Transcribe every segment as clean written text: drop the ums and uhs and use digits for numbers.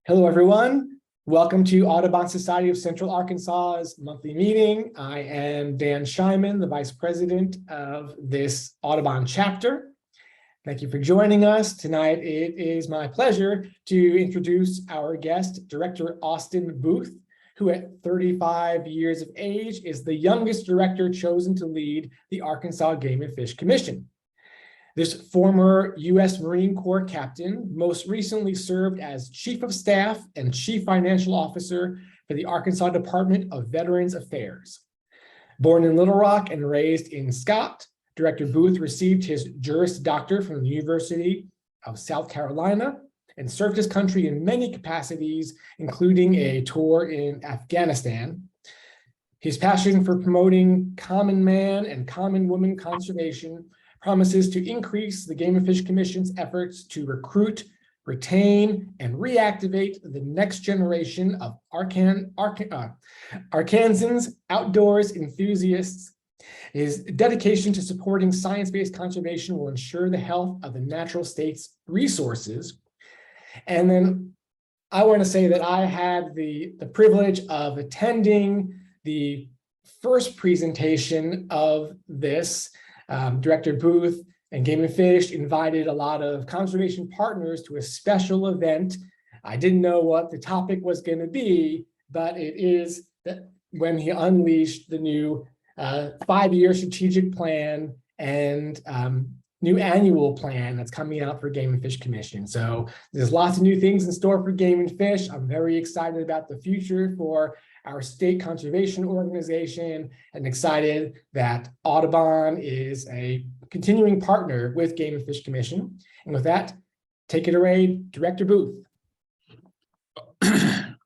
Hello, everyone. Welcome to Audubon Society of Central Arkansas's monthly meeting. I am Dan Scheinman, the Vice President of this Audubon chapter. Thank you for joining us. Tonight, it is my pleasure to introduce our guest, Director Austin Booth, who at 35 years of age is the youngest director chosen to lead the Arkansas Game and Fish Commission. This former U.S. Marine Corps captain most recently served as Chief of Staff and Chief Financial Officer for the Arkansas Department of Veterans Affairs. Born in Little Rock and raised in Scott, Director Booth received his Juris Doctor from the University of South Carolina and served his country in many capacities, including a tour in Afghanistan. His passion for promoting common man and common woman conservation promises to increase the Game and Fish Commission's efforts to recruit, retain, and reactivate the next generation of Arkansans outdoors enthusiasts. His dedication to supporting science-based conservation will ensure the health of the natural state's resources. And then I want to say that I had the privilege of attending the first presentation of this. Director Booth and Game and Fish invited a lot of conservation partners to a special event. I didn't know what the topic was going to be, but it is that when he unleashed the new 5-year strategic plan and new annual plan that's coming out for Game and Fish Commission. So there's lots of new things in store for Game and Fish. I'm very excited about the future for our state conservation organization and excited that Audubon is a continuing partner with Game and Fish Commission. And with that, take it away, Director Booth.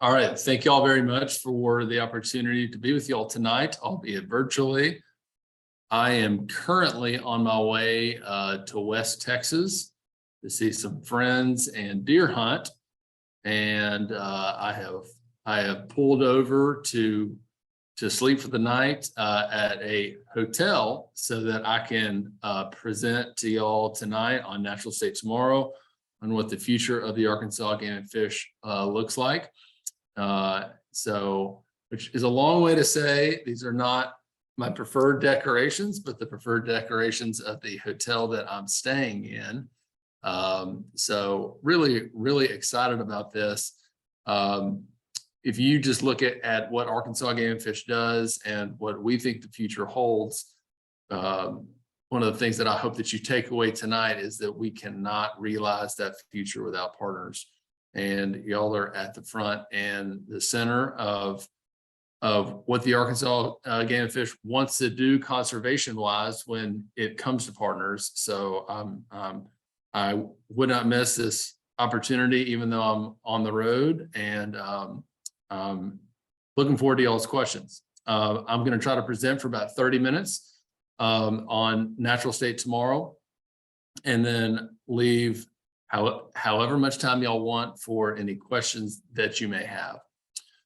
All right, thank you all very much for the opportunity to be with you all tonight, albeit virtually. I am currently on my way to West Texas to see some friends and deer hunt. And I have pulled over to sleep for the night at a hotel so that I can present to y'all tonight on Natural State Tomorrow on what the future of the Arkansas Game and Fish looks like. Which is a long way to say these are not my preferred decorations, but the preferred decorations of the hotel that I'm staying in. So really, really excited about this. If you just look at what Arkansas Game and Fish does and what we think the future holds, one of the things that I hope that you take away tonight is that we cannot realize that future without partners. And y'all are at the front and the center of what the Arkansas Game and Fish wants to do conservation-wise when it comes to partners. So I would not miss this opportunity, even though I'm on the road, and looking forward to y'all's questions. I'm going to try to present for about 30 minutes on Natural State Tomorrow, and then leave however much time y'all want for any questions that you may have.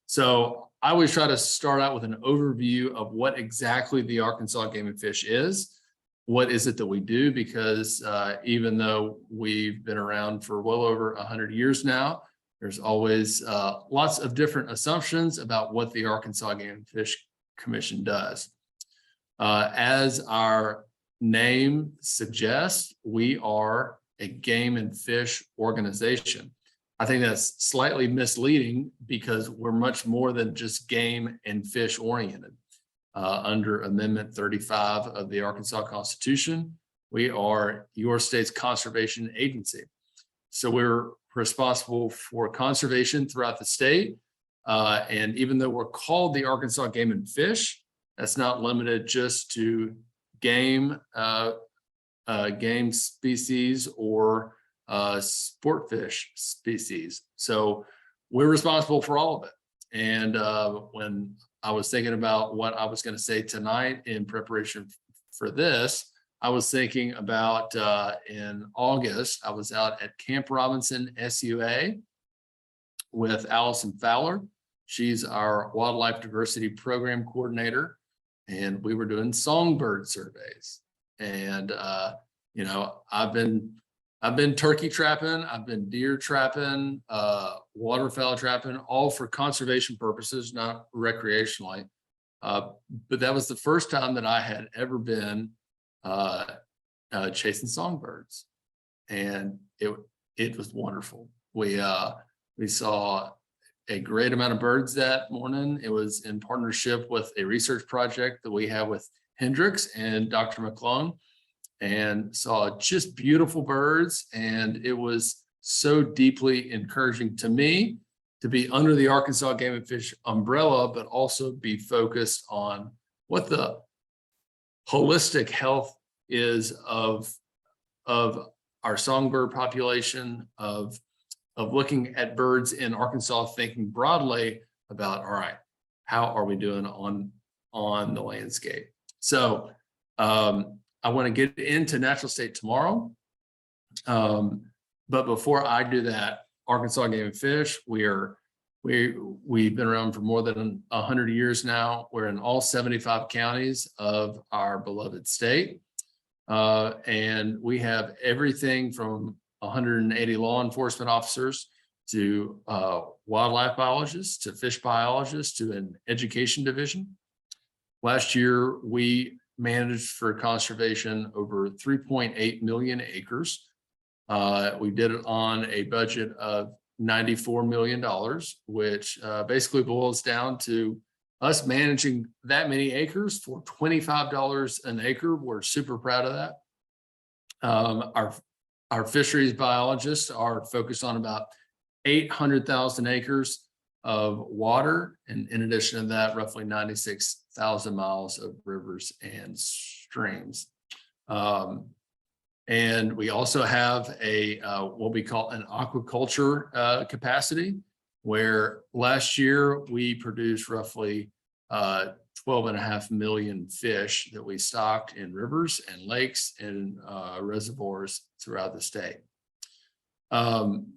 So I always try to start out with an overview of what exactly the Arkansas Game and Fish is. What is it that we do? Because even though we've been around for well over 100 years now, there's always lots of different assumptions about what the Arkansas Game and Fish Commission does. As our name suggests, we are a game and fish organization. I think that's slightly misleading because we're much more than just game and fish oriented. Under Amendment 35 of the Arkansas Constitution, we are your state's conservation agency. So we're responsible for conservation throughout the state. And even though we're called the Arkansas Game and Fish, that's not limited just to game species or sport fish species. So we're responsible for all of it. And when I was thinking about what I was going to say tonight in preparation for this, I was thinking about in August, I was out at Camp Robinson SUA with Allison Fowler. She's our Wildlife Diversity Program Coordinator, and we were doing songbird surveys. And, you know, I've been I've been turkey trapping, I've been deer trapping, waterfowl trapping, all for conservation purposes, not recreationally. But that was the first time that I had ever been chasing songbirds, and it was wonderful. We saw a great amount of birds that morning. It was in partnership with a research project that we have with Hendricks and Dr. McClung, and saw just beautiful birds. And it was so deeply encouraging to me to be under the Arkansas Game and Fish umbrella, but also be focused on what the holistic health is of our songbird population, of looking at birds in Arkansas, thinking broadly about, all right, how are we doing on the landscape? So I want to get into natural state tomorrow. But before I do that, Arkansas Game and Fish, we've been around for more than 100 years now. We're in all 75 counties of our beloved state. And we have everything from 180 law enforcement officers to wildlife biologists, to fish biologists, to an education division. Last year, we managed for conservation over 3.8 million acres. We did it on a budget of $94 million, which basically boils down to us managing that many acres for $25 an acre. We're super proud of that. Our fisheries biologists are focused on about 800,000 acres of water. And in addition to that, roughly 96,000 miles of rivers and streams. And we also have a what we call an aquaculture capacity, where last year we produced roughly 12.5 million fish that we stocked in rivers and lakes and reservoirs throughout the state.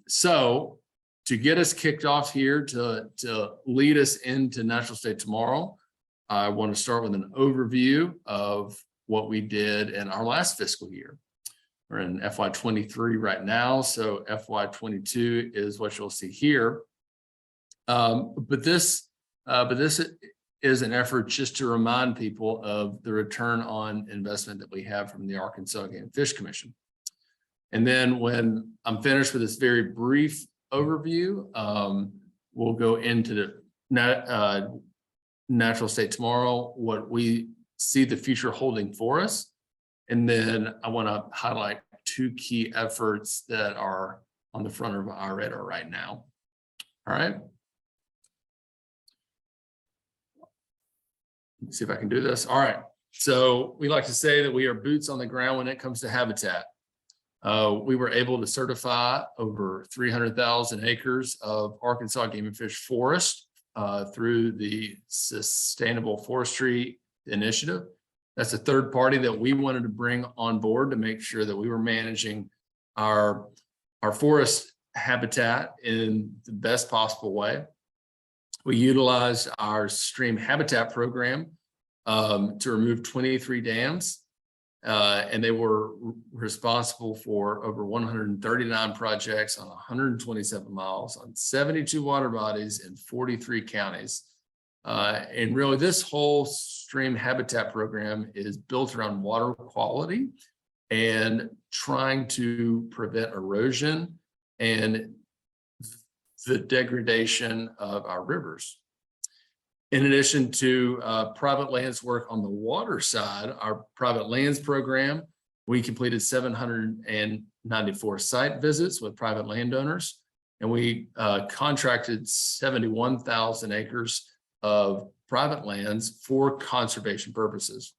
So to get us kicked off here, to lead us into natural state tomorrow, I want to start with an overview of what we did in our last fiscal year. We're in FY23 right now, so FY22 is what you'll see here. But this is an effort just to remind people of the return on investment that we have from the Arkansas Game and Fish Commission. And then when I'm finished with this very brief overview, we'll go into the natural state tomorrow, what we see the future holding for us. And then I want to highlight two key efforts that are on the front of our radar right now. All right. Let's see if I can do this. All right. So we like to say that we are boots on the ground when it comes to habitat. We were able to certify over 300,000 acres of Arkansas Game and Fish forest through the Sustainable Forestry Initiative. That's a third party that we wanted to bring on board to make sure that we were managing our forest habitat in the best possible way. We utilized our stream habitat program to remove 23 dams, and they were responsible for over 139 projects on 127 miles on 72 water bodies in 43 counties. And really, this whole stream habitat program is built around water quality and trying to prevent erosion and the degradation of our rivers. In addition to private lands work on the water side, our private lands program, we completed 794 site visits with private landowners, and we contracted 71,000 acres of private lands for conservation purposes.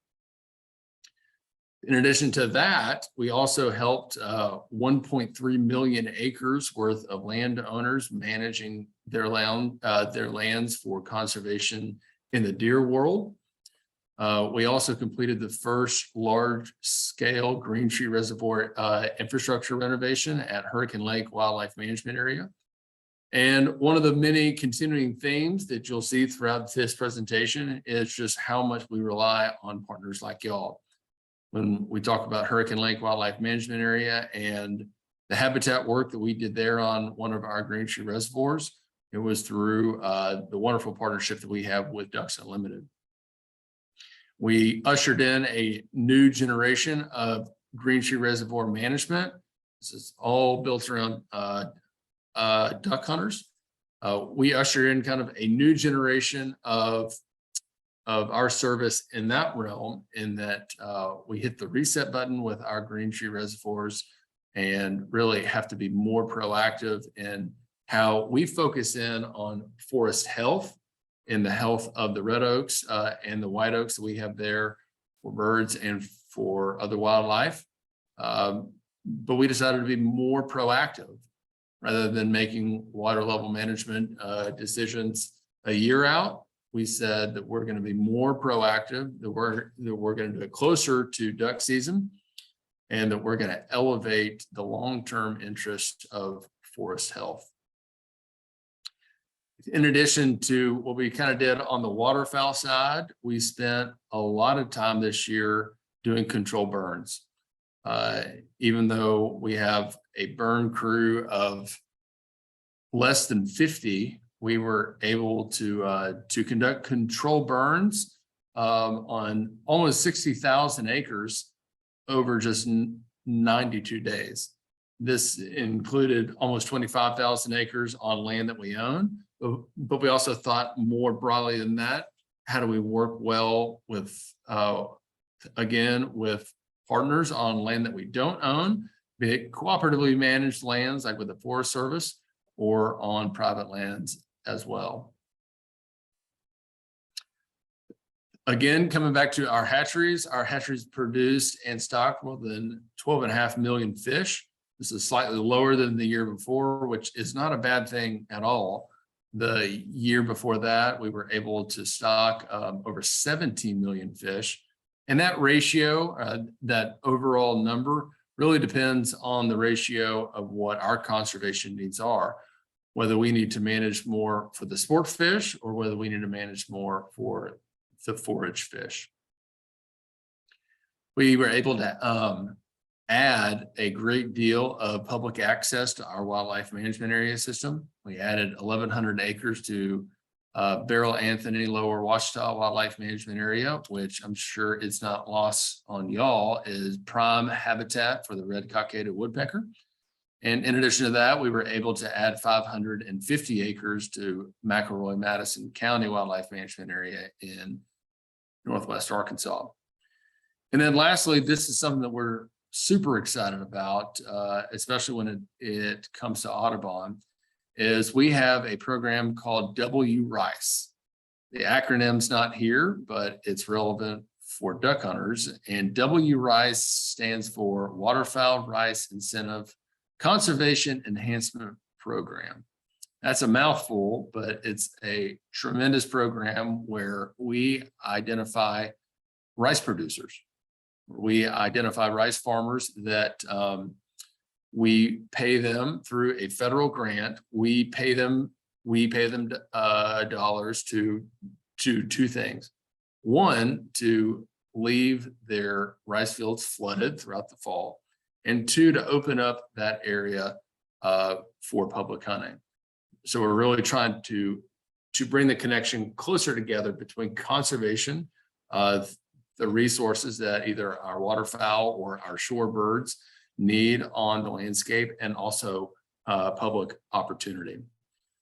In addition to that, we also helped 1.3 million acres worth of landowners managing their lands for conservation in the deer world. We also completed the first large-scale Green Tree Reservoir infrastructure renovation at Hurricane Lake Wildlife Management Area. And one of the many continuing themes that you'll see throughout this presentation is just how much we rely on partners like y'all. When we talk about Hurricane Lake Wildlife Management Area and The habitat work that we did there on one of our green tree reservoirs, it was through the wonderful partnership that we have with Ducks Unlimited. We ushered in a new generation of green tree reservoir management. This is all built around duck hunters. We ushered in kind of a new generation of our service in that realm, in that we hit the reset button with our green tree reservoirs and really have to be more proactive in how we focus in on forest health and the health of the red oaks and the white oaks that we have there for birds and for other wildlife. But we decided to be more proactive rather than making water level management decisions a year out. We said that we're going to be more proactive, that we're going to do it closer to duck season, and that we're going to elevate the long-term interest of forest health. In addition to what we kind of did on the waterfowl side, we spent a lot of time this year doing control burns. Even though we have a burn crew of less than 50, we were able to conduct control burns on almost 60,000 acres over just 92 days. This included almost 25,000 acres on land that we own, but we also thought more broadly than that. How do we work well with, again, with partners on land that we don't own, be it cooperatively managed lands like with the Forest Service, or on private lands as well. Again, coming back to our hatcheries produced and stocked more than 12.5 million fish. This is slightly lower than the year before, which is not a bad thing at all. The year before that, we were able to stock over 17 million fish. And that ratio, that overall number, really depends on the ratio of what our conservation needs are, whether we need to manage more for the sport fish or whether we need to manage more for the forage fish. We were able to add a great deal of public access to our wildlife management area system. We added 1,100 acres to Beryl Anthony Lower Ouachita Wildlife Management Area, which I'm sure it's not lost on y'all, is prime habitat for the red cockaded woodpecker. And in addition to that, we were able to add 550 acres to McElroy-Madison County Wildlife Management Area in Northwest Arkansas. And then lastly, this is something that we're super excited about, especially when it comes to Audubon, is we have a program called WRICE. The acronym's not here, but it's relevant for duck hunters. And WRICE stands for Waterfowl Rice Incentive Conservation Enhancement Program. That's a mouthful, but it's a tremendous program where we identify rice producers. We identify rice farmers that we pay them through a federal grant. We pay them dollars to two things. One, to leave their rice fields flooded throughout the fall, and two, to open up that area for public hunting. So we're really trying to bring the connection closer together between conservation of the resources that either our waterfowl or our shore birds need on the landscape, and also public opportunity.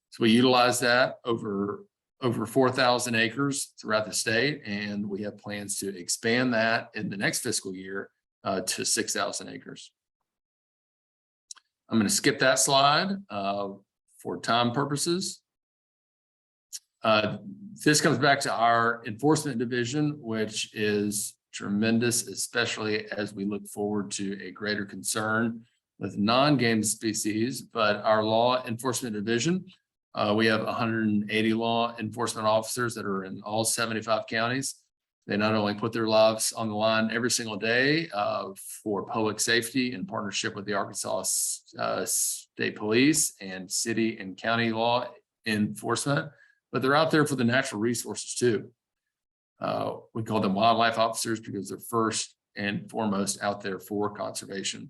So we utilize that over 4,000 acres throughout the state, and we have plans to expand that in the next fiscal year to 6,000 acres. I'm going to skip that slide for time purposes. This comes back to our enforcement division, which is tremendous, especially as we look forward to a greater concern with non-game species. But our law enforcement division, we have 180 law enforcement officers that are in all 75 counties. They not only put their lives on the line every single day for public safety in partnership with the Arkansas State Police and city and county law enforcement, but they're out there for the natural resources too. We call them wildlife officers because they're first and foremost out there for conservation.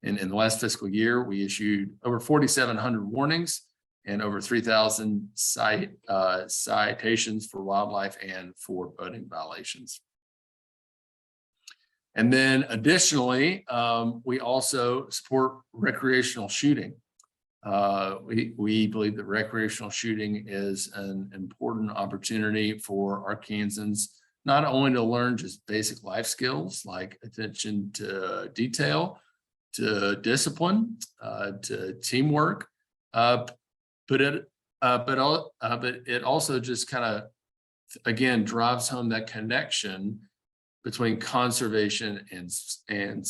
in the last fiscal year, we issued over 4,700 warnings and over 3,000 citations for wildlife and for boating violations. And then additionally, we also support recreational shooting. We believe that recreational shooting is an important opportunity for Arkansans, not only to learn just basic life skills like attention to detail, to discipline, to teamwork, but it also just kind of, again, drives home that connection between conservation and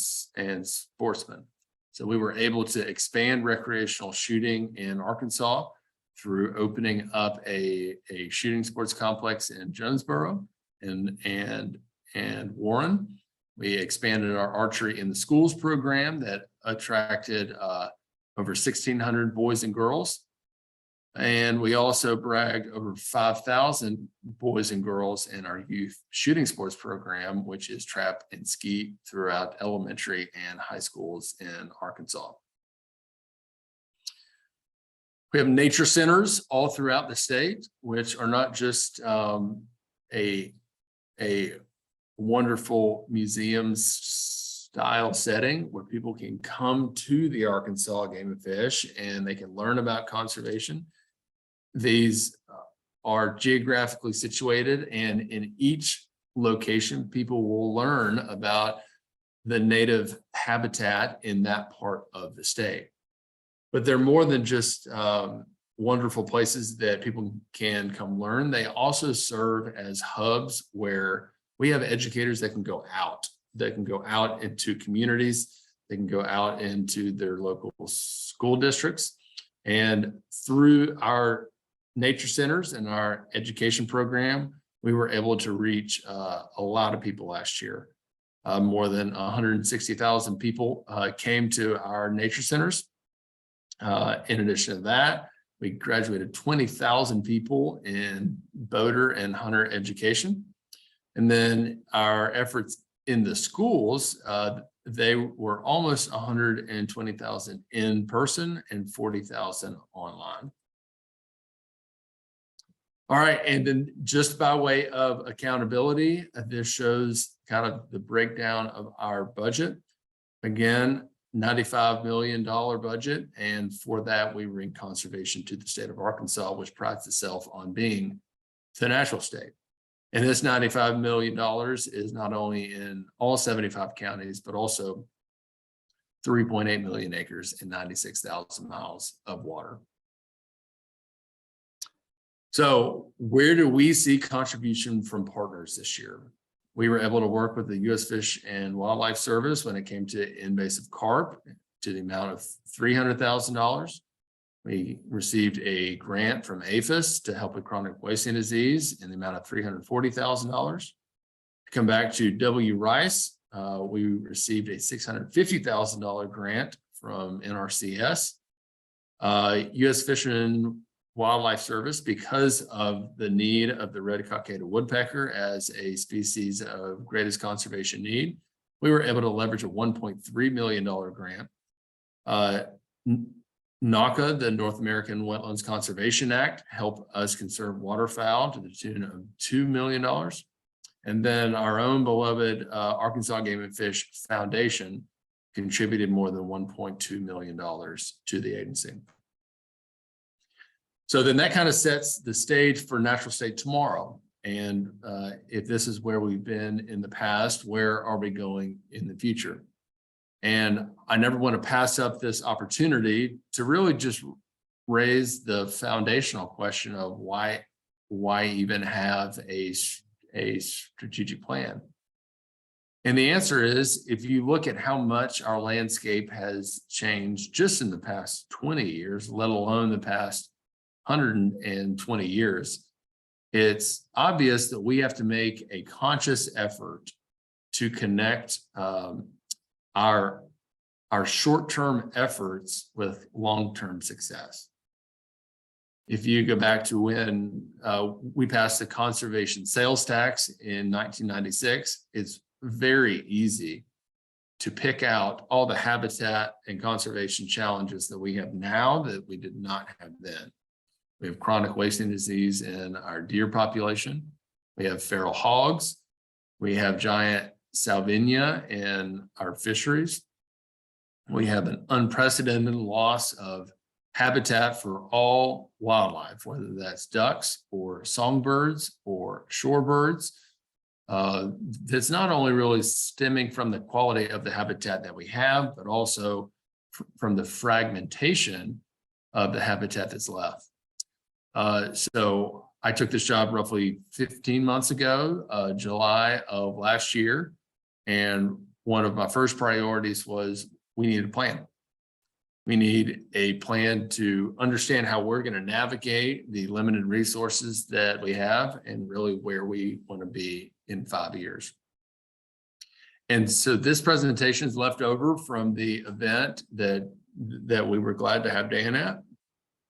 sportsmen. So we were able to expand recreational shooting in Arkansas through opening up a shooting sports complex in Jonesboro and Warren. We expanded our archery in the schools program that attracted over 1,600 boys and girls. And we also bragged over 5,000 boys and girls in our youth shooting sports program, which is trap and skeet throughout elementary and high schools in Arkansas. We have nature centers all throughout the state, which are not just a wonderful museum style setting where people can come to the Arkansas Game and Fish and they can learn about conservation. These are geographically situated, and in each location, people will learn about the native habitat in that part of the state. But they're more than just wonderful places that people can come learn. They also serve as hubs where we have educators that can go out. They can go out into communities. They can go out into their local school districts. And through our nature centers and our education program, we were able to reach a lot of people last year. More than 160,000 people came to our nature centers. In addition to that, we graduated 20,000 people in boater and hunter education. And then our efforts in the schools, they were almost 120,000 in person and 40,000 online. All right, and then just by way of accountability, this shows kind of the breakdown of our budget. Again, $95 million budget, and for that we bring conservation to the state of Arkansas, which prides itself on being the natural state. And this $95 million is not only in all 75 counties, but also 3.8 million acres and 96,000 miles of water. So where do we see contribution from partners this year? We were able to work with the U.S. Fish and Wildlife Service when it came to invasive carp to the amount of $300,000. We received a grant from APHIS to help with chronic wasting disease in the amount of $340,000. To come back to W. Rice, we received a $650,000 grant from NRCS. U.S. Fish and Wildlife Service, because of the need of the red cockaded woodpecker as a species of greatest conservation need, we were able to leverage a $1.3 million grant. NACA, the North American Wetlands Conservation Act, helped us conserve waterfowl to the tune of $2 million. And then our own beloved Arkansas Game and Fish Foundation contributed more than $1.2 million to the agency. So then that kind of sets the stage for Natural State tomorrow. And if this is where we've been in the past, where are we going in the future? And I never want to pass up this opportunity to really just raise the foundational question of why even have a strategic plan? And the answer is, if you look at how much our landscape has changed just in the past 20 years, let alone the past 120 years, it's obvious that we have to make a conscious effort to connect our short-term efforts with long-term success. If you go back to when we passed the conservation sales tax in 1996, it's very easy to pick out all the habitat and conservation challenges that we have now that we did not have then. We have chronic wasting disease in our deer population. We have feral hogs. We have giant salvinia in our fisheries. We have an unprecedented loss of habitat for all wildlife, whether that's ducks or songbirds or shorebirds. That's not only really stemming from the quality of the habitat that we have, but also from the fragmentation of the habitat that's left. So I took this job roughly 15 months ago, July of last year. And one of my first priorities was we need a plan. We need a plan to understand how we're going to navigate the limited resources that we have and really where we want to be in 5 years. And so this presentation is left over from the event that we were glad to have Dan at.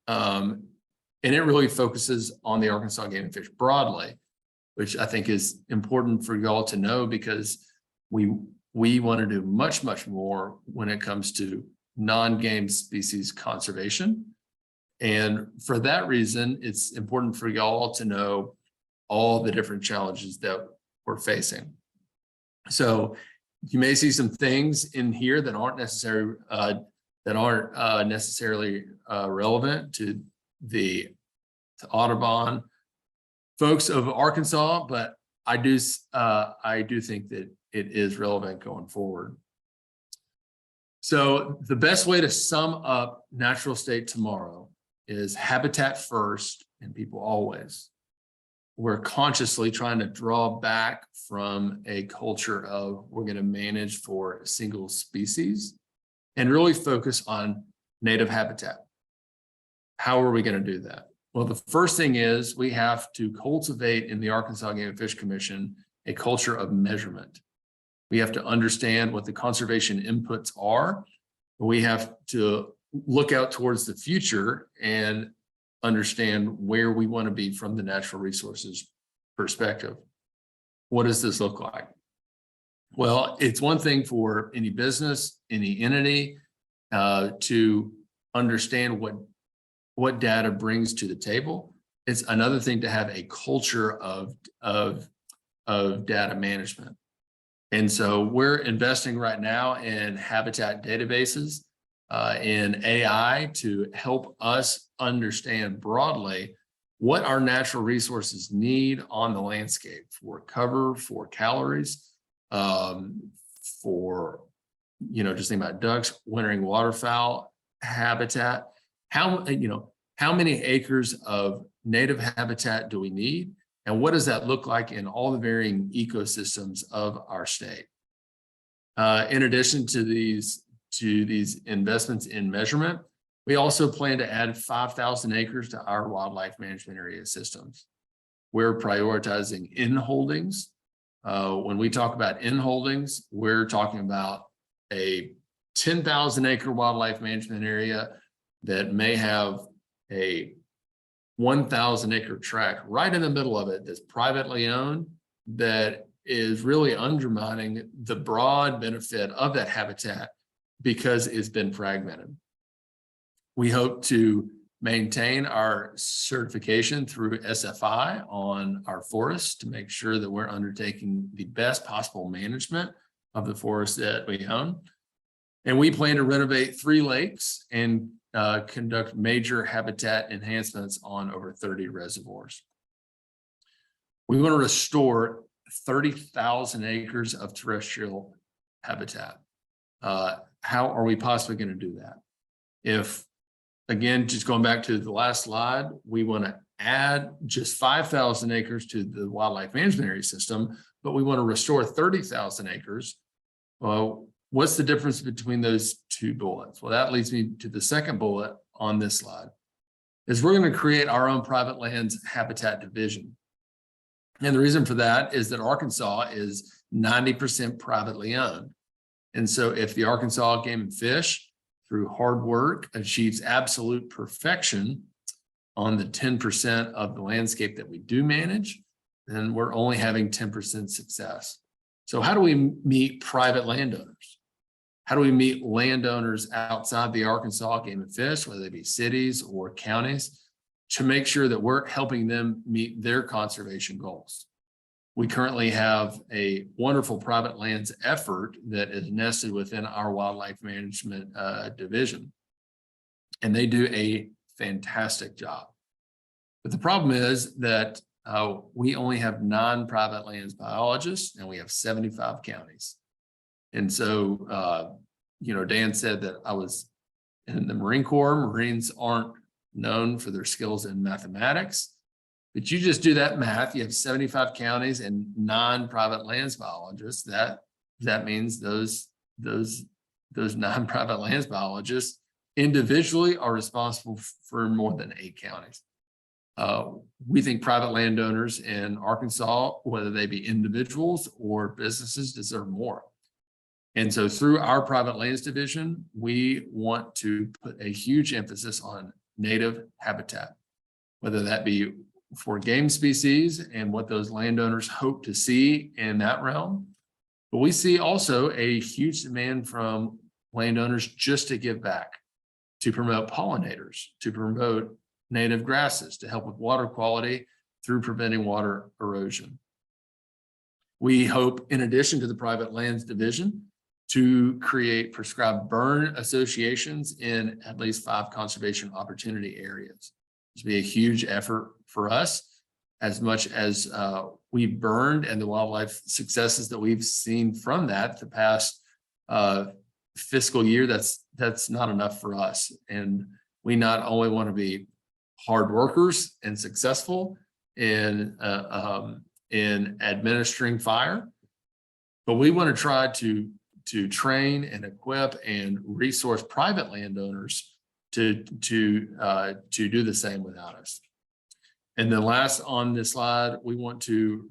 And it really focuses on the Arkansas game and fish broadly, which I think is important for y'all to know, because we want to do much, much more when it comes to non-game species conservation. And for that reason, it's important for y'all to know all the different challenges that we're facing. So you may see some things in here that aren't necessarily relevant to the Audubon folks of Arkansas, but I do think that it is relevant going forward. So the best way to sum up natural state tomorrow is habitat first and people always. We're consciously trying to draw back from a culture of we're going to manage for a single species and really focus on native habitat. How are we going to do that? Well, the first thing is we have to cultivate in the Arkansas Game and Fish Commission a culture of measurement. We have to understand what the conservation inputs are. We have to look out towards the future and understand where we want to be from the natural resources perspective. What does this look like? Well, it's one thing for any business, any entity to understand what data brings to the table. It's another thing to have a culture of data management. And so we're investing right now in habitat databases, in AI to help us understand broadly what our natural resources need on the landscape for cover, for calories, for, just think about ducks, wintering waterfowl habitat. How many acres of native habitat do we need? And what does that look like in all the varying ecosystems of our state? In addition to these investments in measurement, we also plan to add 5,000 acres to our wildlife management area systems. We're prioritizing in-holdings. When we talk about in-holdings, we're talking about a 10,000 acre wildlife management area that may have a 1,000 acre tract right in the middle of it that's privately owned, that is really undermining the broad benefit of that habitat because it's been fragmented. We hope to maintain our certification through SFI on our forests to make sure that we're undertaking the best possible management of the forests that we own. And we plan to renovate 3 lakes and conduct major habitat enhancements on over 30 reservoirs. We want to restore 30,000 acres of terrestrial habitat. How are we possibly going to do that? If, again, just going back to the last slide, we want to add just 5,000 acres to the wildlife management area system, but we want to restore 30,000 acres. Well, what's the difference between those 2 bullets? Well, that leads me to the second bullet on this slide, is we're going to create our own private lands habitat division. And the reason for that is that Arkansas is 90% privately owned. And so if the Arkansas Game and Fish, through hard work, achieves absolute perfection on the 10% of the landscape that we do manage, then we're only having 10% success. So how do we meet private landowners? How do we meet landowners outside the Arkansas Game and Fish, whether they be cities or counties, to make sure that we're helping them meet their conservation goals? We currently have a wonderful private lands effort that is nested within our wildlife management division. And they do a fantastic job. But the problem is that we only have 9 private lands biologists and we have 75 counties. And so, Dan said that I was in the Marine Corps. Marines aren't known for their skills in mathematics. But you just do that math, you have 75 counties and 9 private lands biologists. That means those 9 private lands biologists individually are responsible for more than 8 counties. We think private landowners in Arkansas, whether they be individuals or businesses, deserve more. And so through our private lands division, we want to put a huge emphasis on native habitat, whether that be for game species and what those landowners hope to see in that realm. But we see also a huge demand from landowners just to give back, to promote pollinators, to promote native grasses, to help with water quality through preventing water erosion. We hope, in addition to the private lands division, to create prescribed burn associations in at least 5 conservation opportunity areas. This will be a huge effort for us, as much as we've burned and the wildlife successes that we've seen from that the past fiscal year. That's not enough for us. And we not only want to be hard workers and successful in administering fire, but we want to try to train and equip and resource private landowners to do the same without us. And then last on this slide, we want to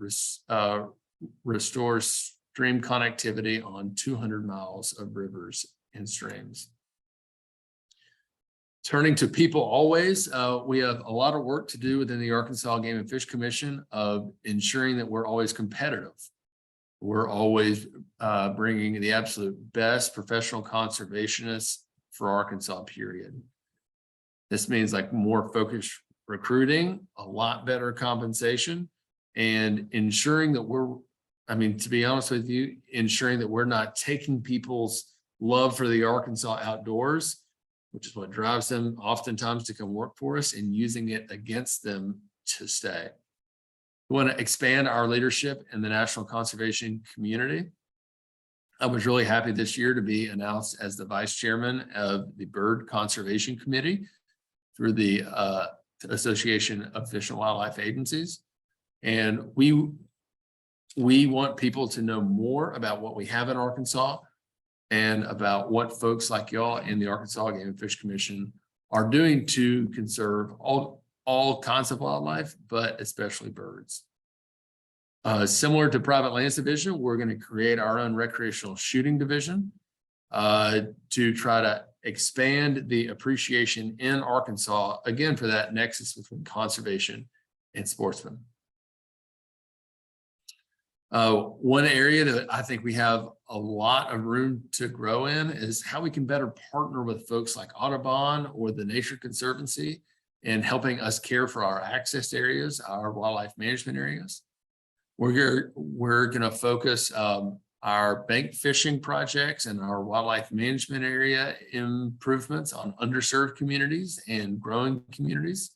restore stream connectivity on 200 miles of rivers and streams. Turning to people always, we have a lot of work to do within the Arkansas Game and Fish Commission of ensuring that we're always competitive. We're always bringing the absolute best professional conservationists for Arkansas, period. This means like more focused recruiting, a lot better compensation, and ensuring that to be honest with you, ensuring that we're not taking people's love for the Arkansas outdoors, which is what drives them oftentimes to come work for us, and using it against them to stay. We want to expand our leadership in the national conservation community. I was really happy this year to be announced as the vice chairman of the Bird Conservation Committee through the Association of Fish and Wildlife Agencies. And we want people to know more about what we have in Arkansas and about what folks like y'all in the Arkansas Game and Fish Commission are doing to conserve all kinds of wildlife, but especially birds. Similar to private lands division, we're going to create our own recreational shooting division to try to expand the appreciation in Arkansas, again, for that nexus between conservation and sportsmen. One area that I think we have a lot of room to grow in is how we can better partner with folks like Audubon or the Nature Conservancy in helping us care for our access areas, our wildlife management areas. We're going to focus our bank fishing projects and our wildlife management area improvements on underserved communities and growing communities.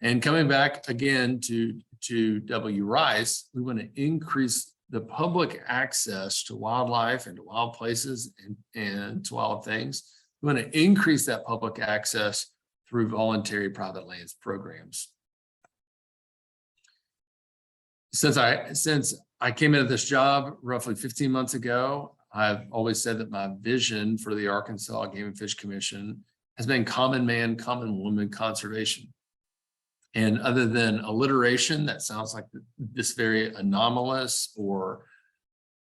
And coming back again to W. Rice, we want to increase the public access to wildlife and to wild places and to wild things. We want to increase that public access through voluntary private lands programs. Since I came into this job roughly 15 months ago, I've always said that my vision for the Arkansas Game and Fish Commission has been common man, common woman conservation. And other than alliteration, that sounds like this very anomalous or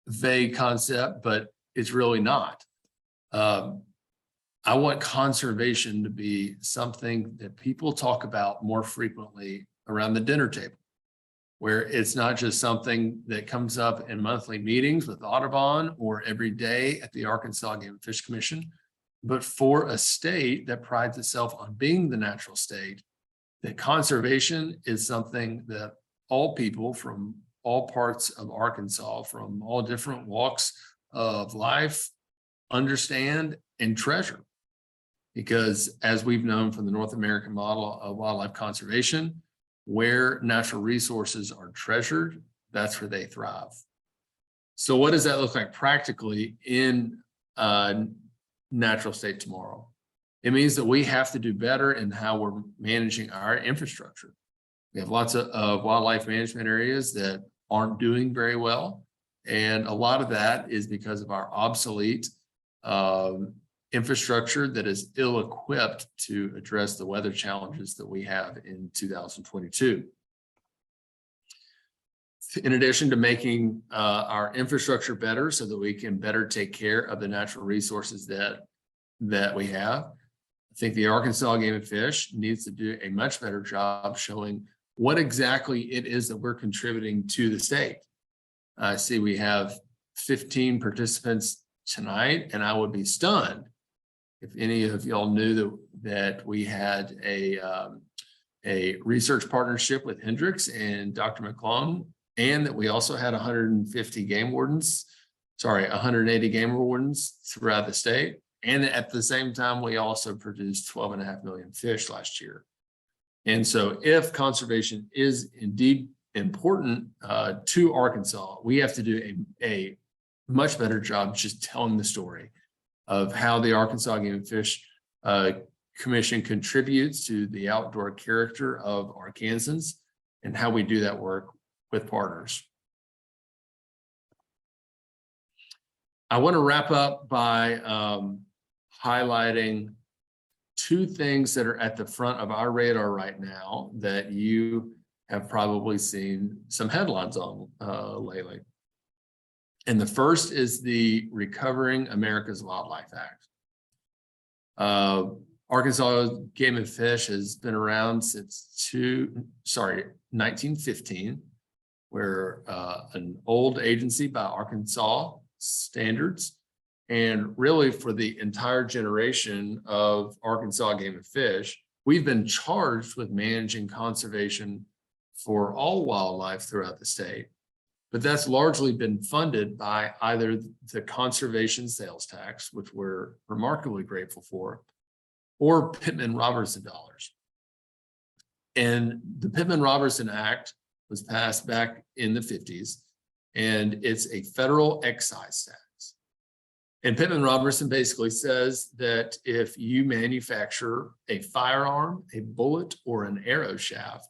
vague concept, but it's really not. I want conservation to be something that people talk about more frequently around the dinner table. where it's not just something that comes up in monthly meetings with Audubon or every day at the Arkansas Game and Fish Commission, but for a state that prides itself on being the natural state, that conservation is something that all people from all parts of Arkansas, from all different walks of life, understand and treasure. Because as we've known from the North American model of wildlife conservation, where natural resources are treasured, that's where they thrive. So what does that look like practically in natural state tomorrow? It means that we have to do better in how we're managing our infrastructure. We have lots of wildlife management areas that aren't doing very well. And a lot of that is because of our obsolete infrastructure that is ill-equipped to address the weather challenges that we have in 2022. In addition to making our infrastructure better so that we can better take care of the natural resources that we have, I think the Arkansas Game and Fish needs to do a much better job showing what exactly it is that we're contributing to the state. I see we have 15 participants tonight, and I would be stunned if any of y'all knew that we had a research partnership with Hendricks and Dr. McClung, and that we also had 180 game wardens throughout the state. And at the same time, we also produced 12.5 million fish last year. And so if conservation is indeed important to Arkansas, we have to do a much better job just telling the story of how the Arkansas Game and Fish Commission contributes to the outdoor character of Arkansans and how we do that work with partners. I want to wrap up by highlighting two things that are at the front of our radar right now that you have probably seen some headlines on lately. And the first is the Recovering America's Wildlife Act. Arkansas Game and Fish has been around since 1915, where an old agency by Arkansas standards, and really for the entire generation of Arkansas Game and Fish, we've been charged with managing conservation for all wildlife throughout the state. But that's largely been funded by either the conservation sales tax, which we're remarkably grateful for, or Pittman-Robertson dollars. And the Pittman-Robertson Act was passed back in the 50s, and it's a federal excise tax. And Pittman-Robertson basically says that if you manufacture a firearm, a bullet, or an arrow shaft,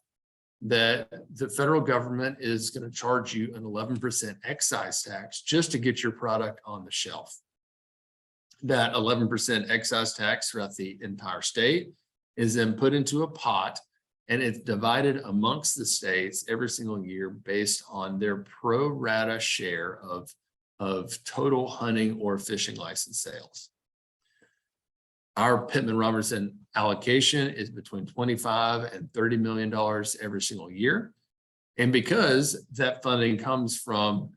that the federal government is going to charge you an 11% excise tax just to get your product on the shelf. That 11% excise tax throughout the entire state is then put into a pot, and it's divided amongst the states every single year based on their pro rata share of total hunting or fishing license sales. Our Pittman-Robertson allocation is between $25 and $30 million every single year. And because that funding comes from,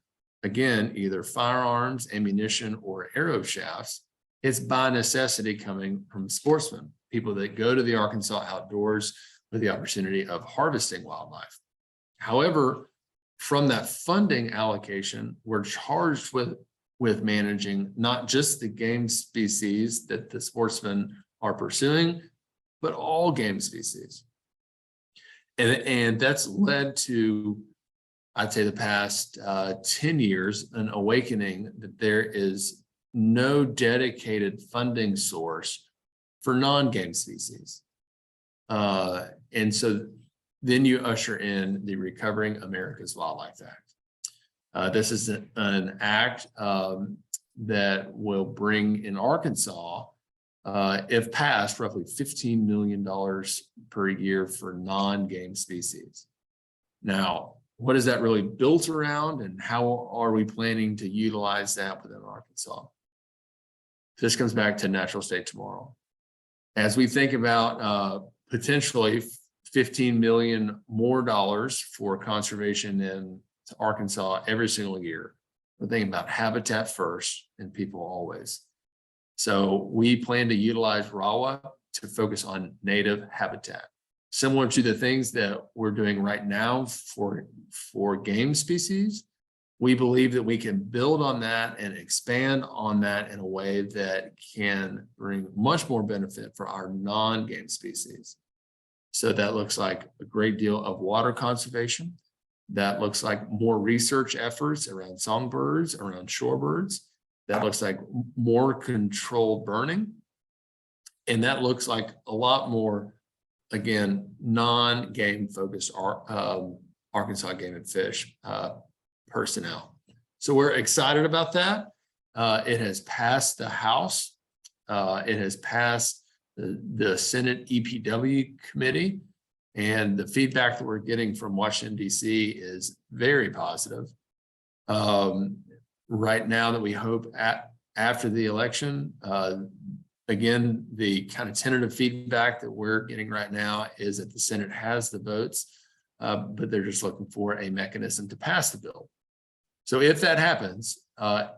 again, either firearms, ammunition, or arrow shafts, it's by necessity coming from sportsmen, people that go to the Arkansas outdoors with the opportunity of harvesting wildlife. However, from that funding allocation, we're charged with managing not just the game species that the sportsmen are pursuing, but all game species. And that's led to, I'd say, the past 10 years, an awakening that there is no dedicated funding source for non-game species. And so then you usher in the Recovering America's Wildlife Act. This is an act that will bring in Arkansas, if passed, roughly $15 million per year for non-game species. Now, what is that really built around, and how are we planning to utilize that within Arkansas? This comes back to natural state tomorrow. As we think about potentially $15 million more for conservation in Arkansas every single year. We're thinking about habitat first and people always. So we plan to utilize RAWA to focus on native habitat, similar to the things that we're doing right now for game species. We believe that we can build on that and expand on that in a way that can bring much more benefit for our non-game species. So that looks like a great deal of water conservation. That looks like more research efforts around songbirds, around shorebirds. That looks like more controlled burning. And that looks like a lot more, again, non-game focused Arkansas Game and Fish personnel. So we're excited about that. It has passed the House. It has passed the Senate EPW committee. And the feedback that we're getting from Washington, D.C. is very positive. Right now that we hope after the election, again, the kind of tentative feedback that we're getting right now is that the Senate has the votes, but they're just looking for a mechanism to pass the bill. So if that happens,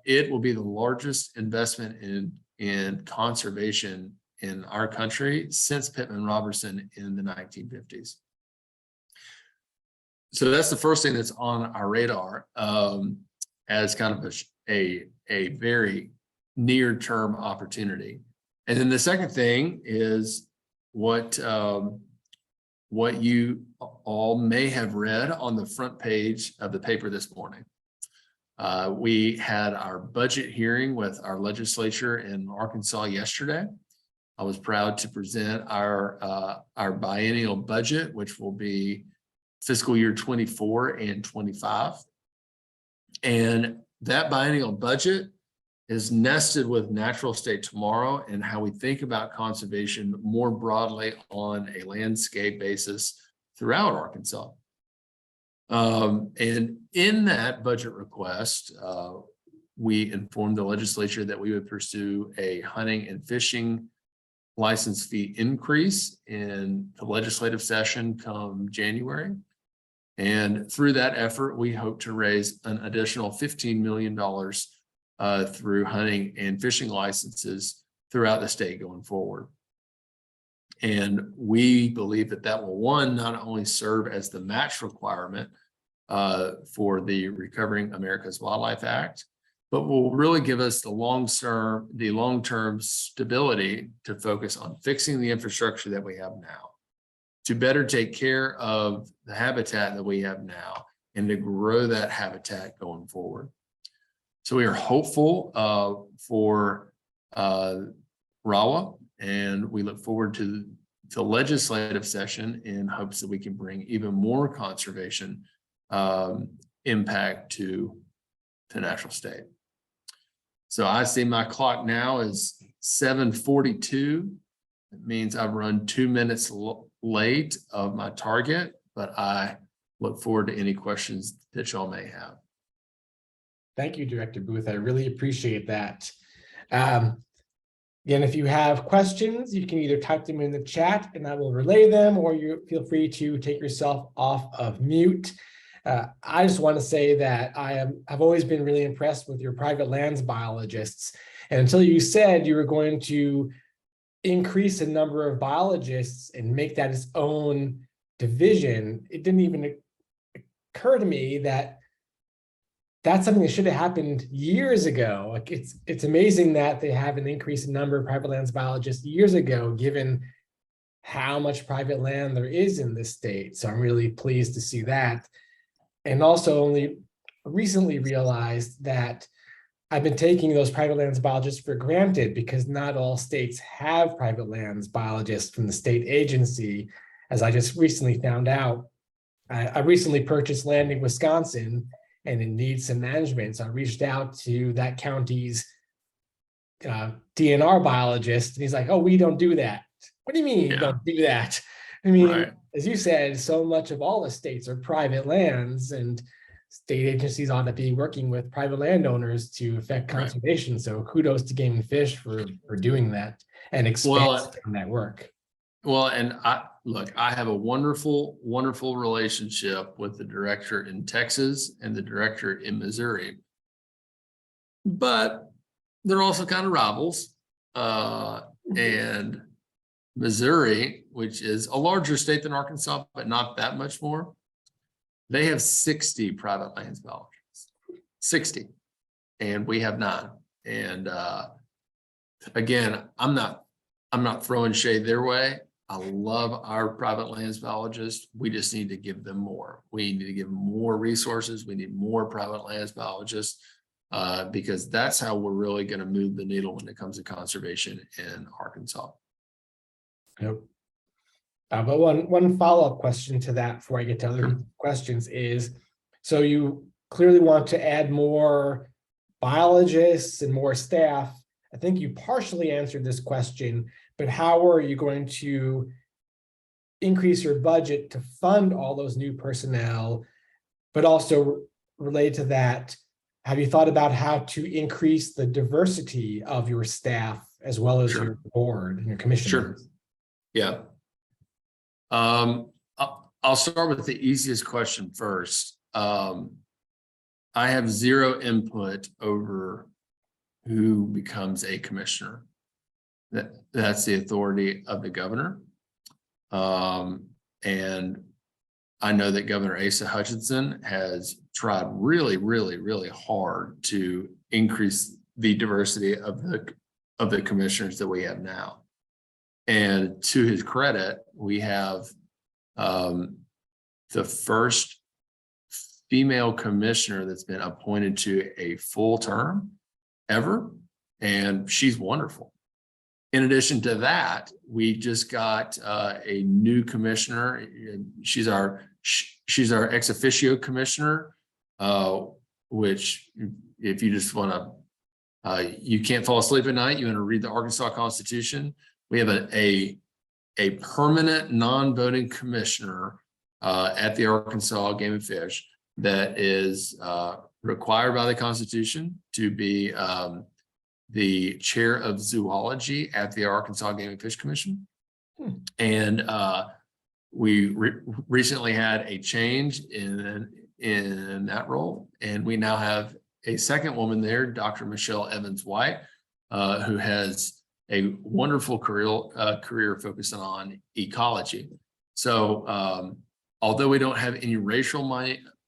it will be the largest investment in conservation in our country since Pittman Robertson in the 1950s. So that's the first thing that's on our radar as kind of a very near-term opportunity. And then the second thing is what you all may have read on the front page of the paper this morning. We had our budget hearing with our legislature in Arkansas yesterday. I was proud to present our biennial budget, which will be fiscal year 24 and 25. And that biennial budget is nested with Natural State Tomorrow and how we think about conservation more broadly on a landscape basis throughout Arkansas. And in that budget request, we informed the legislature that we would pursue a hunting and fishing license fee increase in the legislative session come January. And through that effort, we hope to raise an additional $15 million through hunting and fishing licenses throughout the state going forward. And we believe that that will, one, not only serve as the match requirement for the Recovering America's Wildlife Act, but will really give us the long-term stability to focus on fixing the infrastructure that we have now, to better take care of the habitat that we have now, and to grow that habitat going forward. So we are hopeful for RAWA, and we look forward to the legislative session in hopes that we can bring even more conservation impact to Natural State. So I see my clock now is 7:42. It means I've run 2 minutes late of my target, but I look forward to any questions that y'all may have. Thank you, Director Booth. I really appreciate that. Again, if you have questions, you can either type them in the chat and I will relay them, or you feel free to take yourself off of mute. I just want to say that I've always been really impressed with your private lands biologists. And until you said you were going to increase the number of biologists and make that its own division, it didn't even occur to me that that's something that should have happened years ago. Like it's amazing that they have an increase in number of private lands biologists years ago, given how much private land there is in this state. So I'm really pleased to see that. And also only recently realized that I've been taking those private lands biologists for granted because not all states have private lands biologists from the state agency. As I just recently found out, I recently purchased land in Wisconsin and it needs some management. So I reached out to that county's DNR biologist and he's like, oh, we don't do that. What do you mean you don't do that? I mean, right. As you said, so much of all the states are private lands and state agencies ought to be working with private landowners to affect conservation. Right. So kudos to Game and Fish for doing that and expanding that work. Well, and look, I have a wonderful, wonderful relationship with the director in Texas and the director in Missouri. But they're also kind of rivals. And Missouri, which is a larger state than Arkansas, but not that much more, they have 60 private lands biologists, 60, and we have 9. And again, I'm not throwing shade their way. I love our private lands biologists. We just need to give them more. We need to give them more resources. We need more private lands biologists because that's how we're really going to move the needle when it comes to conservation in Arkansas. Yep. But one follow-up question to that before I get to other questions is, so you clearly want to add more biologists and more staff. I think you partially answered this question, but how are you going to increase your budget to fund all those new personnel? But also related to that, have you thought about how to increase the diversity of your staff as well as your board and your commission? Sure. Yeah. I'll start with the easiest question first. I have zero input over who becomes a commissioner. That's the authority of the governor. And I know that Governor Asa Hutchinson has tried really, really, really hard to increase the diversity of the commissioners that we have now. And to his credit, we have the first female commissioner that's been appointed to a full term ever, and she's wonderful. In addition to that, we just got a new commissioner. She's our ex officio commissioner, which if you just want to, you can't fall asleep at night, you want to read the Arkansas Constitution. We have a permanent non-voting commissioner at the Arkansas Game and Fish that is required by the Constitution to be the chair of zoology at the Arkansas Game and Fish Commission. And we recently had a change in that role, and we now have a second woman there, Dr. Michelle Evans-White, who has a wonderful career focusing on ecology. So although we don't have any racial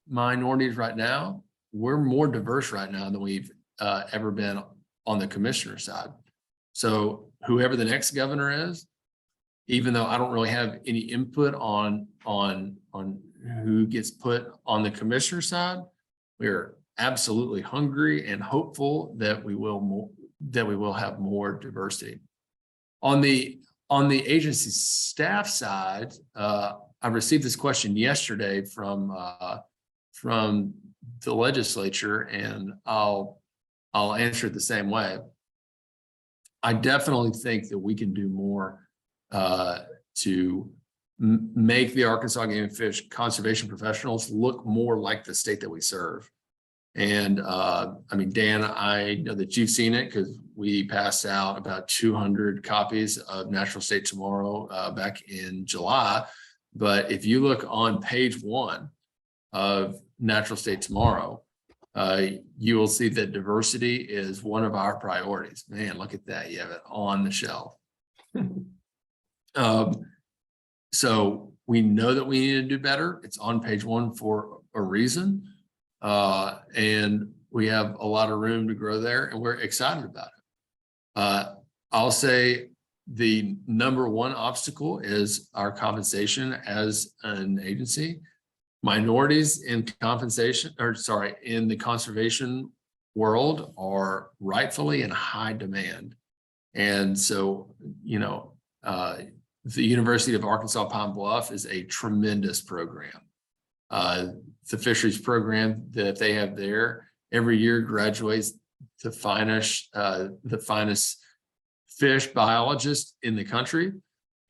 minorities right now, we're more diverse right now than we've ever been on the commissioner side. So whoever the next governor is, even though I don't really have any input on who gets put on the commissioner side, we're absolutely hungry and hopeful that we will have more diversity. On the agency staff side, I received this question yesterday from the legislature, and I'll answer it the same way. I definitely think that we can do more to make the Arkansas Game and Fish conservation professionals look more like the state that we serve. And I mean, Dan, I know that you've seen it because we passed out about 200 copies of Natural State Tomorrow back in July. But if you look on page 1 of Natural State Tomorrow, you will see that diversity is one of our priorities. Man, look at that. You have it on the shelf. So we know that we need to do better. It's on page 1 for a reason. And we have a lot of room to grow there, and we're excited about it. I'll say the number one obstacle is our compensation as an agency. Minorities in compensation, or sorry, in the conservation world are rightfully in high demand. And so, you know, the University of Arkansas Pine Bluff is a tremendous program. The fisheries program that they have there every year graduates the finest fish biologists in the country.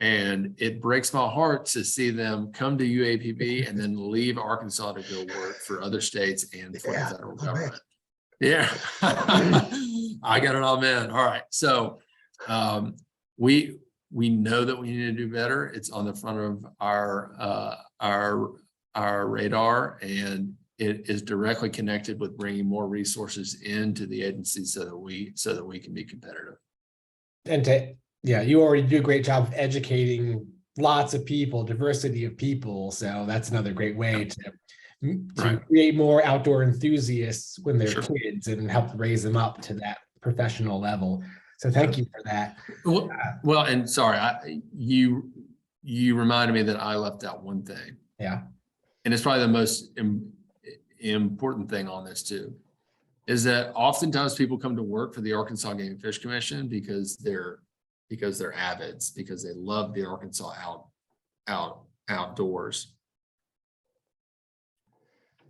And it breaks my heart to see them come to UAPB and then leave Arkansas to go work for other states and for the federal government. Yeah, I got it all, man. All right. So we we know that we need to do better. It's on the front of our radar, and it is directly connected with bringing more resources into the agency so that we can be competitive. And you already do a great job of educating lots of people, diversity of people. So that's another great way to create more outdoor enthusiasts when they're kids and help raise them up to that professional level. So thank you for that. Well, and sorry, you reminded me that I left out one thing. Yeah. And it's probably the most important thing on this too, is that oftentimes people come to work for the Arkansas Game and Fish Commission because they're avids, because they love the Arkansas outdoors.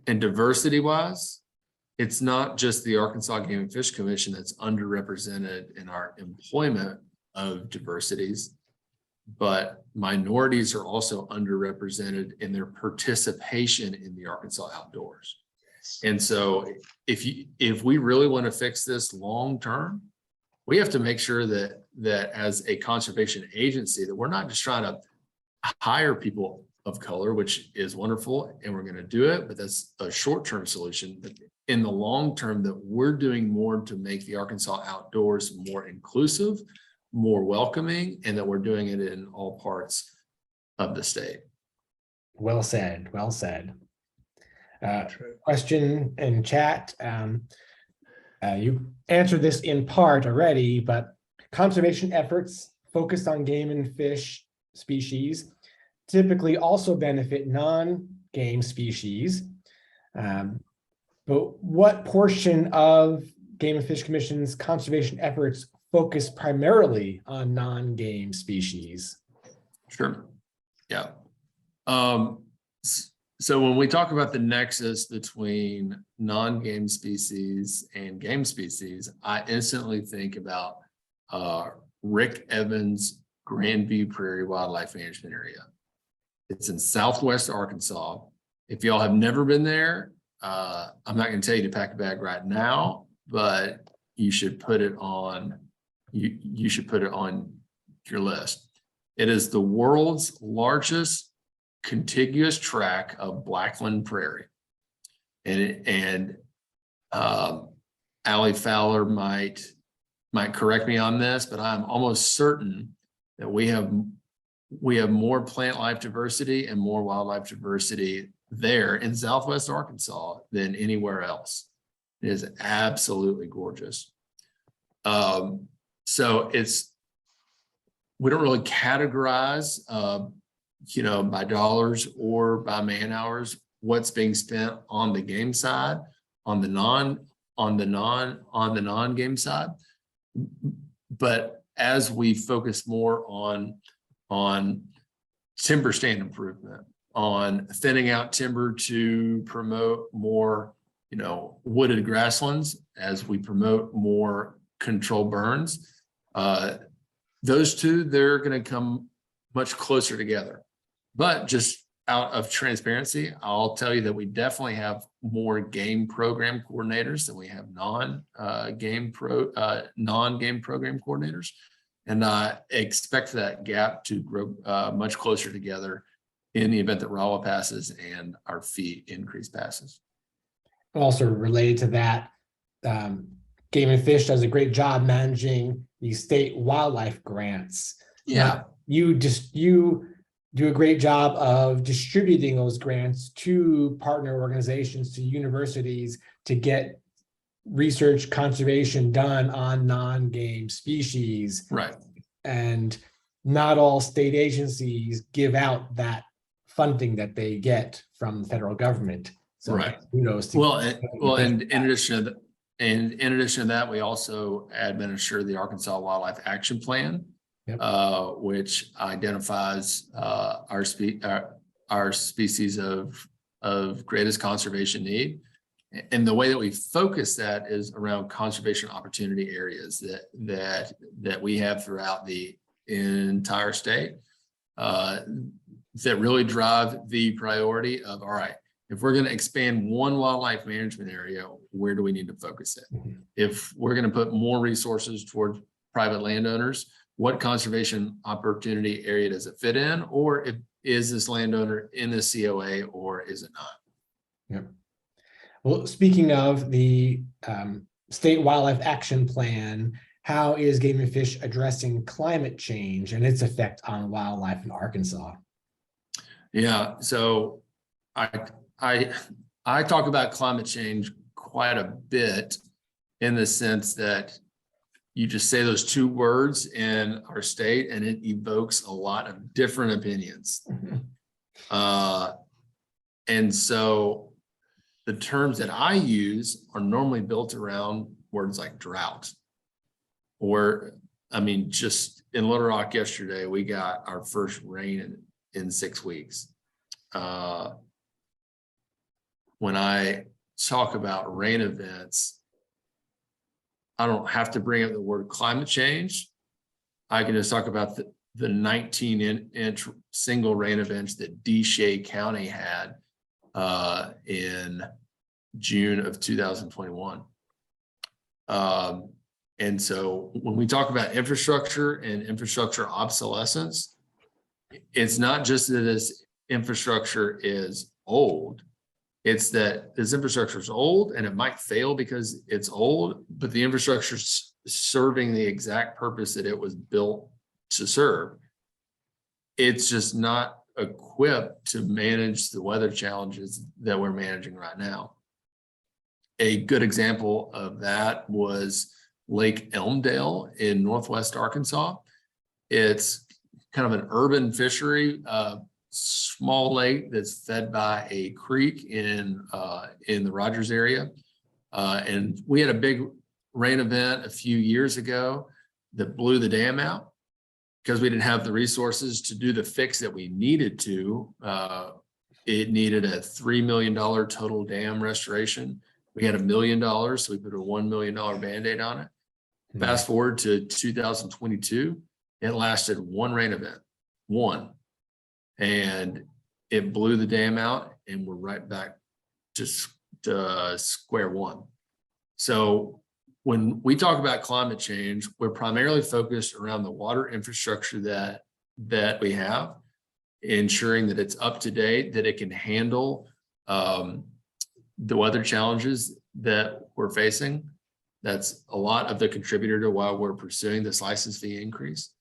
And diversity wise, it's not just the Arkansas Game and Fish Commission that's underrepresented in our employment of diversities, but minorities are also underrepresented in their participation in the Arkansas outdoors. And so if we really want to fix this long term, we have to make sure that as a conservation agency, that we're not just trying to hire people of color, which is wonderful, and we're going to do it, but that's a short-term solution. But in the long term, that we're doing more to make the Arkansas outdoors more inclusive, more welcoming, and that we're doing it in all parts of the state. Well said. Well said. Question in chat. You answered this in part already, but conservation efforts focused on game and fish species typically also benefit non-game species. But what portion of Game and Fish Commission's conservation efforts focus primarily on non-game species? Sure. Yeah. So when we talk about the nexus between non-game species and game species, I instantly think about Rick Evans' Grandview Prairie Wildlife Management Area. It's in Southwest Arkansas. If y'all have never been there, I'm not going to tell you to pack a bag right now, but you should put it on. You should put it on your list. It is the world's largest contiguous tract of Blackland Prairie, and Allie Fowler might correct me on this, but I'm almost certain that we have more plant life diversity and more wildlife diversity there in Southwest Arkansas than anywhere else. It is absolutely gorgeous. So we don't really categorize, by dollars or by man hours, what's being spent on the game side, on the non-game side. But as we focus more on timber stand improvement, on thinning out timber to promote more, wooded grasslands, as we promote more controlled burns, those two, they're going to come much closer together. But just out of transparency, I'll tell you that we definitely have more game program coordinators than we have non-game program coordinators. And I expect that gap to grow much closer together in the event that RAWA passes and our fee increase passes. Also related to that, Game and Fish does a great job managing the state wildlife grants. Yeah. You do a great job of distributing those grants to partner organizations, to universities, to get research conservation done on non-game species. Right. And not all state agencies give out that funding that they get from the federal government. So right. Kudos to and in addition to that, we also administer the Arkansas Wildlife Action Plan. Yep. Which identifies our species of greatest conservation need. And the way that we focus that is around conservation opportunity areas that we have throughout the entire state that really drive the priority of, all right, if we're going to expand one wildlife management area, where do we need to focus it? Mm-hmm. If we're going to put more resources towards private landowners, what conservation opportunity area does it fit in, or if is this landowner in the COA or is it not? Yep. Well, speaking of the State Wildlife Action Plan, how is Game and Fish addressing climate change and its effect on wildlife in Arkansas? Yeah, so I talk about climate change quite a bit in the sense that you just say those two words in our state and it evokes a lot of different opinions. And so the terms that I use are normally built around words like drought. Or, I mean, just in Little Rock yesterday, we got our first rain in 6 weeks. When I talk about rain events, I don't have to bring up the word climate change. I can just talk about the 19-inch single rain events that Shea County had in June of 2021. And so when we talk about infrastructure and infrastructure obsolescence, it's not just that this infrastructure is old. It's that this infrastructure is old and it might fail because it's old, but the infrastructure is serving the exact purpose that it was built to serve. It's just not equipped to manage the weather challenges that we're managing right now. A good example of that was Lake Elmdale in Northwest Arkansas. It's kind of an urban fishery, small lake that's fed by a creek in the Rogers area. And we had a big rain event a few years ago that blew the dam out because we didn't have the resources to do the fix that we needed to. It needed a $3 million total dam restoration. We had $1 million, so we put a $1 million Band-Aid on it. Fast forward to 2022, it lasted one rain event, one. And it blew the dam out and we're right back to square one. So when we talk about climate change, we're primarily focused around the water infrastructure that we have, ensuring that it's up to date, that it can handle the weather challenges that we're facing. That's a lot of the contributor to why we're pursuing this license fee increase.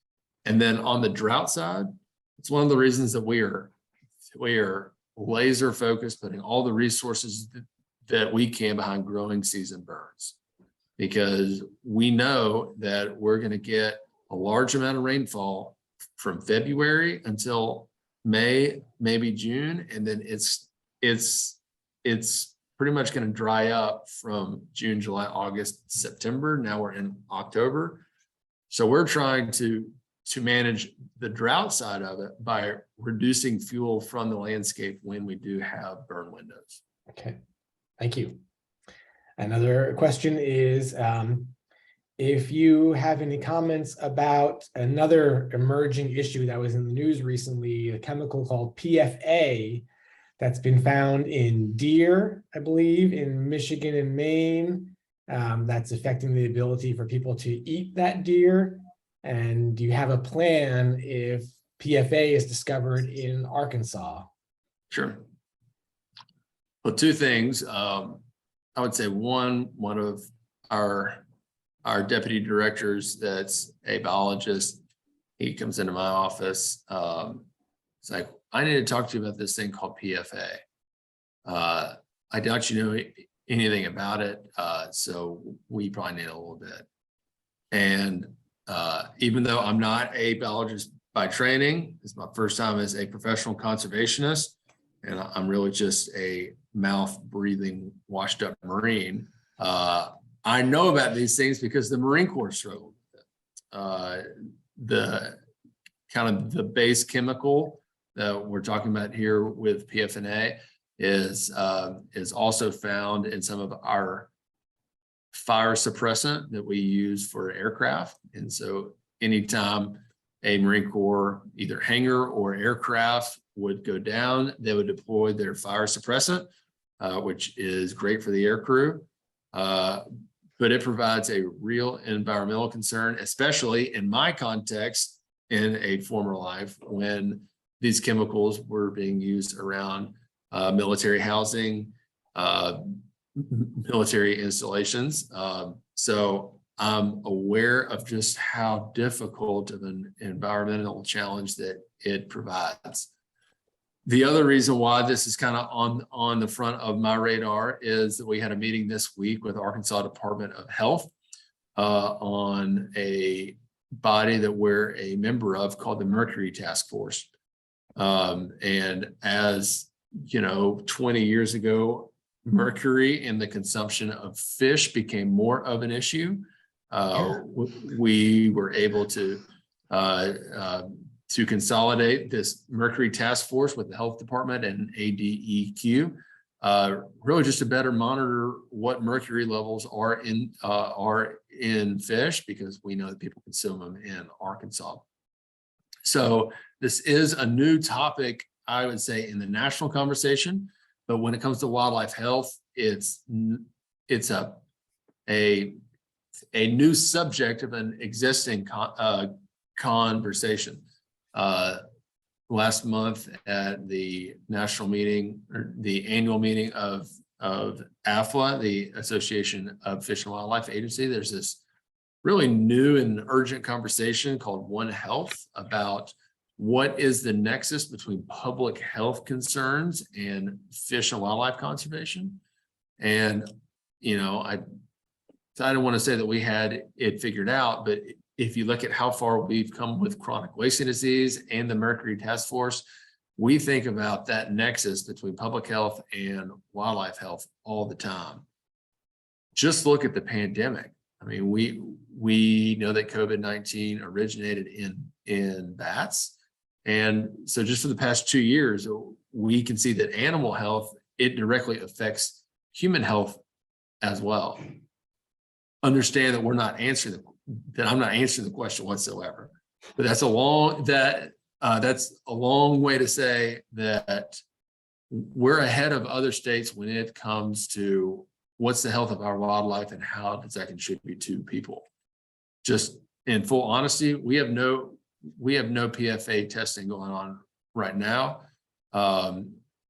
And then on the drought side, it's one of the reasons that we are laser focused, putting all the resources that we can behind growing season burns, because we know that we're going to get a large amount of rainfall from February until May, maybe June, and then it's pretty much going to dry up from June, July, August, September. Now we're in October. So we're trying to manage the drought side of it by reducing fuel from the landscape when we do have burn windows. Okay, thank you. Another question is, if you have any comments about another emerging issue that was in the news recently, a chemical called PFA that's been found in deer, I believe, in Michigan and Maine, that's affecting the ability for people to eat that deer. And do you have a plan if PFA is discovered in Arkansas? Sure. Well, two things. I would say one of our deputy directors that's a biologist, he comes into my office. It's like, I need to talk to you about this thing called PFA. I doubt you know anything about it, so we probably need a little bit. And even though I'm not a biologist by training, it's my first time as a professional conservationist, and I'm really just a mouth-breathing, washed-up Marine. I know about these things because the Marine Corps struggled with it. The kind of the base chemical that we're talking about here with PFNA is also found in some of our fire suppressant that we use for aircraft. And so anytime a Marine Corps either hangar or aircraft would go down, they would deploy their fire suppressant, which is great for the air crew. but it provides a real environmental concern, especially in my context in a former life when these chemicals were being used around military housing, military installations. So I'm aware of just how difficult of an environmental challenge that it provides. The other reason why this is kind of on the front of my radar is that we had a meeting this week with Arkansas Department of Health on a body that we're a member of called the Mercury Task Force. And as you know, 20 years ago, mercury in the consumption of fish became more of an issue. We were able to consolidate this Mercury Task Force with the Health Department and ADEQ, really just to better monitor what mercury levels are in fish, because we know that people consume them in Arkansas. So this is a new topic, I would say, in the national conversation, but when it comes to wildlife health, it's a new subject of an existing conversation. Last month at the national meeting, or the annual meeting of AFWA, the Association of Fish and Wildlife Agency, there's this really new and urgent conversation called One Health about what is the nexus between public health concerns and fish and wildlife conservation. And, you know, I don't want to say that we had it figured out, but if you look at how far we've come with chronic wasting disease and the Mercury Task Force, we think about that nexus between public health and wildlife health all the time. Just look at the pandemic. I mean, we know that COVID-19 originated in bats. And so just for the past 2 years, we can see that animal health, it directly affects human health as well. Understand that I'm not answering the question whatsoever, but that's a long way to say that we're ahead of other states when it comes to what's the health of our wildlife and how does that contribute to people. Just in full honesty, we have no PFA testing going on right now.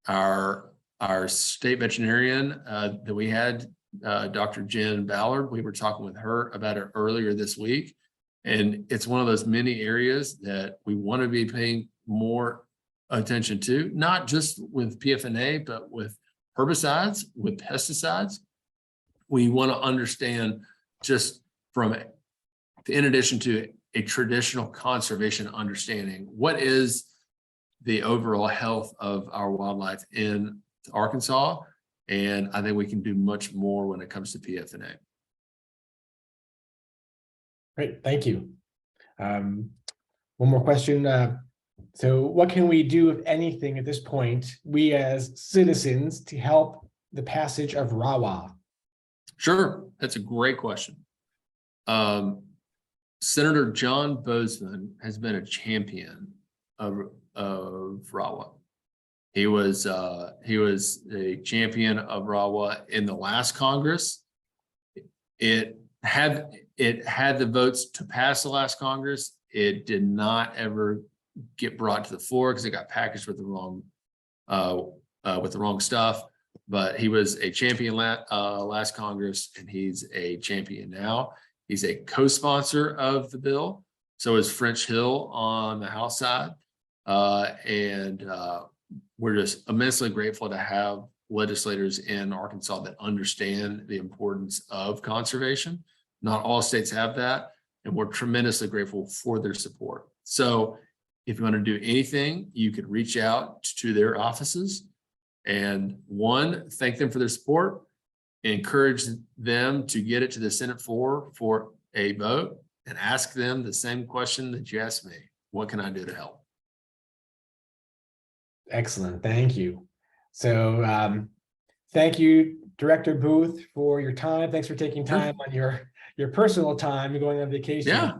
Our state veterinarian that we had, Dr. Jen Ballard, we were talking with her about it earlier this week. And it's one of those many areas that we want to be paying more attention to, not just with PFNA, but with herbicides, with pesticides. We want to understand just in addition to a traditional conservation understanding, what is the overall health of our wildlife in Arkansas? And I think we can do much more when it comes to PFNA. Great, thank you. One more question. So what can we do, if anything, at this point, we as citizens, to help the passage of RAWA? Sure, that's a great question. Senator John Bozeman has been a champion of RAWA. He was a champion of RAWA in the last Congress. It had the votes to pass the last Congress. It did not ever get brought to the floor because it got packaged with the wrong stuff. But he was a champion last Congress, and he's a champion now. He's a co-sponsor of the bill. So is French Hill on the House side. We're just immensely grateful to have legislators in Arkansas that understand the importance of conservation. Not all states have that, and we're tremendously grateful for their support. So if you want to do anything, you could reach out to their offices and thank them for their support, encourage them to get it to the Senate floor for a vote, and ask them the same question that you asked me. What can I do to help? Excellent, thank you. So thank you, Director Booth, for your time. Thanks for taking time on your personal time going on vacation. Yeah.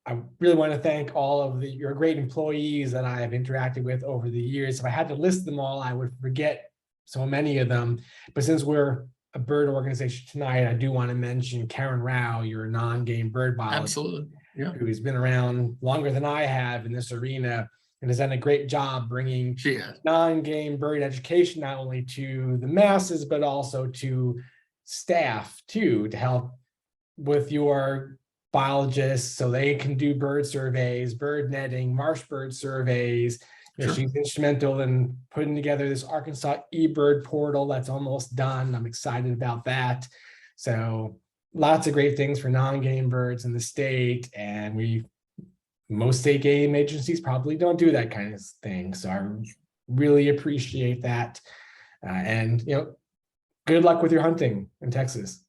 I really want to thank all of your great employees that I have interacted with over the years. If I had to list them all, I would forget so many of them. But since we're a bird organization tonight, I do want to mention Karen Rao, your non-game bird biologist, Absolutely. Yeah, who has been around longer than I have in this arena and has done a great job bringing she has. non-game bird education, not only to the masses, but also to staff too, to help with your biologists so they can do bird surveys, bird netting, marsh bird surveys. You know, Sure. she's instrumental in putting together this Arkansas eBird portal that's almost done. I'm excited about that. So lots of great things for non-game birds in the state, and most state game agencies probably don't do that kind of thing. So I really appreciate that. And good luck with your hunting in Texas.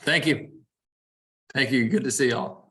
Thank you. Thank you. Good to see y'all.